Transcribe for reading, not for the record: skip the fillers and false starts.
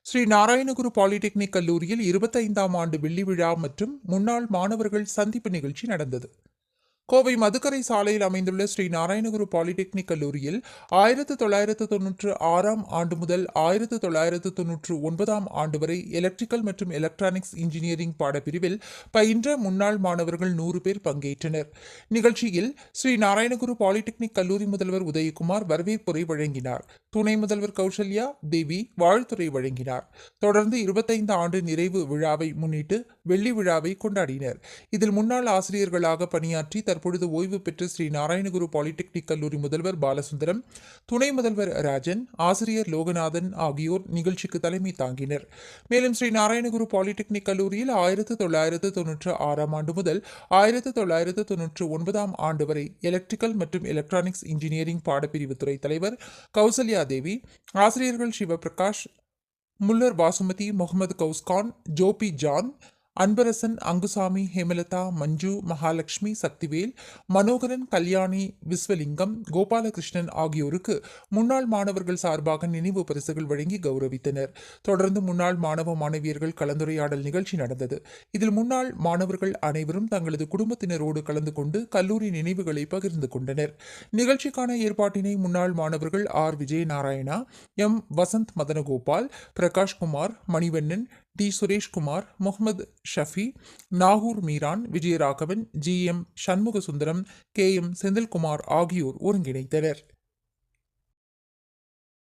Sri Narayana Guru polytechnic கல்லூரியில் 25ஆம் ஆண்டு வெள்ளி விழா மற்றும் முன்னாள் மாணவர்கள் சந்திப்பு நிகழ்ச்சி நடந்தது. கோவை மதுக்கரை சாலையில் அமைந்துள்ள ஸ்ரீ நாராயணகுரு பாலிடெக்னிக் கல்லூரியில் 1996ஆம் ஆண்டு முதல் 1999ஆம் ஆண்டு வரை எலக்ட்ரிக்கல் மற்றும் எலக்ட்ரானிக்ஸ் இன்ஜினியரிங் பாடப்பிரிவில் பயின்ற முன்னாள் மாணவர்கள் 100 பேர் பங்கேற்றனர். நிகழ்ச்சியில் ஸ்ரீ நாராயணகுரு பாலிடெக்னிக் கல்லூரி முதல்வர் உதயகுமார் வரவேற்புரை வழங்கினார். துணை முதல்வர் கௌசல்யா தேவி வாழ்த்துரை வழங்கினார். தொடர்ந்து 25 ஆண்டு நிறைவு விழாவை முன்னிட்டு வெள்ளி விழாவை கொண்டாடினர். இதில் முன்னாள் ஆசிரியர்களாக பணியாற்றி தற்பொழுது ஓய்வு பெற்ற ஸ்ரீ நாராயணகுரு பாலிடெக்னிக் கல்லூரி முதல்வர் பாலசுந்தரம், துணை முதல்வர் ராஜன், ஆசிரியர் லோகநாதன் ஆகியோர் நிகழ்ச்சிக்கு தலைமை தாங்கினர். மேலும் ஸ்ரீ நாராயணகுரு பாலிடெக்னிக் கல்லூரியில் 1996ஆம் ஆண்டு முதல் 1999ஆம் ஆண்டு வரை எலக்ட்ரிக்கல் மற்றும் எலக்ட்ரானிக்ஸ் இன்ஜினியரிங் பாடப்பிரிவு துறை தலைவர் கௌசல்யா தேவி, ஆசிரியர்கள் சிவபிரகாஷ், முல்லர் வாசுமதி, முகமது கவுஸ்கான், ஜோபி ஜான், அன்பரசன், அங்குசாமி, ஹேமலதா, மஞ்சு, மகாலட்சுமி, சக்திவேல், மனோகரன், கல்யாணி, விஸ்வலிங்கம், கோபாலகிருஷ்ணன் ஆகியோருக்கு முன்னாள் மாணவர்கள் சார்பாக நினைவு பரிசுகள் வழங்கி கௌரவித்தனர். தொடர்ந்து முன்னாள் மாணவ மாணவியர்கள் கலந்துரையாடல் நிகழ்ச்சி நடந்தது. இதில் முன்னாள் மாணவர்கள் அனைவரும் தங்களது குடும்பத்தினரோடு கலந்து கொண்டு கல்லூரி நினைவுகளை பகிர்ந்து கொண்டனர். நிகழ்ச்சிக்கான ஏற்பாட்டினை முன்னாள் மாணவர்கள் R. Vijayanarayana, M. Vasanth Madhanagopal, Prakashkumar, Manivannan, T. Sureshkumar, Mohammed Shafi, Nagore Meeran, Vijayaraghavan, G. M. Shanmugasundaram, K. M. Senthilkumar ஆகியோர் ஒருங்கிணைத்தனர்.